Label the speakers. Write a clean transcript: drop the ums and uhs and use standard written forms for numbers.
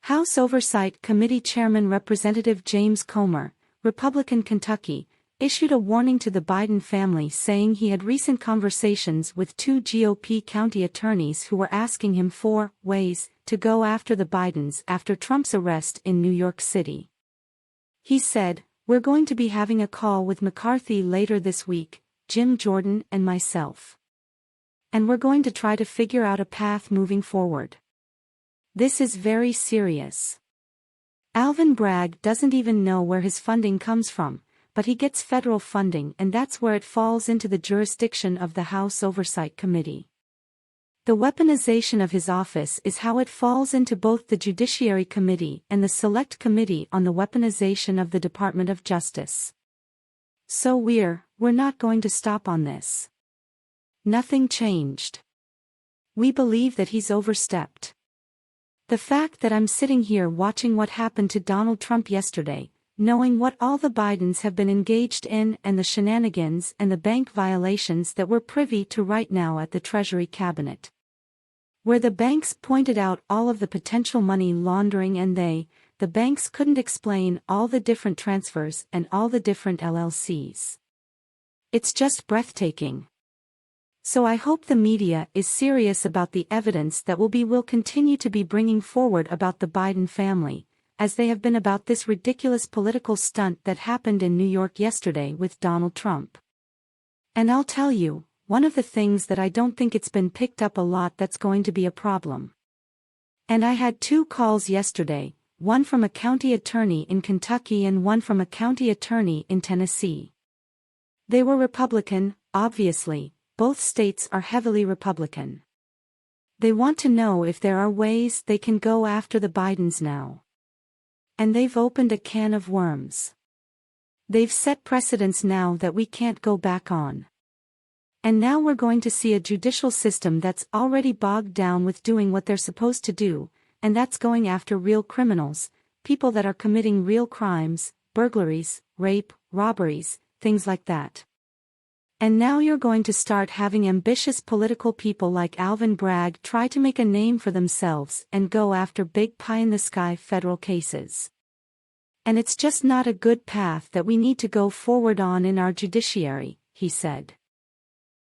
Speaker 1: House Oversight Committee Chairman Representative James Comer, Republican Kentucky, issued a warning to the Biden family saying he had recent conversations with two GOP county attorneys who were asking him for ways to go after the Bidens after Trump's arrest in New York City. He said, "We're going to be having a call with McCarthy later this week, Jim Jordan and myself. And we're going to try to figure out a path moving forward. This is very serious. Alvin Bragg doesn't even know where his funding comes from, but he gets federal funding, and that's where it falls into the jurisdiction of the House Oversight Committee. The weaponization of his office is how it falls into both the Judiciary Committee and the Select Committee on the Weaponization of the Department of Justice. So we're not going to stop on this. Nothing changed. We believe that he's overstepped. The fact that I'm sitting here watching what happened to Donald Trump yesterday, knowing what all the Bidens have been engaged in and the shenanigans and the bank violations that we're privy to right now at the Treasury Cabinet, where the banks pointed out all of the potential money laundering and the banks couldn't explain all the different transfers and all the different LLCs. It's just breathtaking. So I hope the media is serious about the evidence that will continue to be bringing forward about the Biden family, as they have been about this ridiculous political stunt that happened in New York yesterday with Donald Trump. And I'll tell you, one of the things that I don't think it's been picked up a lot that's going to be a problem. And I had two calls yesterday, one from a county attorney in Kentucky and one from a county attorney in Tennessee. They were Republican, obviously, both states are heavily Republican. They want to know if there are ways they can go after the Bidens now. And they've opened a can of worms. They've set precedents now that we can't go back on. And now we're going to see a judicial system that's already bogged down with doing what they're supposed to do, and that's going after real criminals, people that are committing real crimes, burglaries, rape, robberies, things like that. And now you're going to start having ambitious political people like Alvin Bragg try to make a name for themselves and go after big pie-in-the-sky federal cases. And it's just not a good path that we need to go forward on in our judiciary, he said.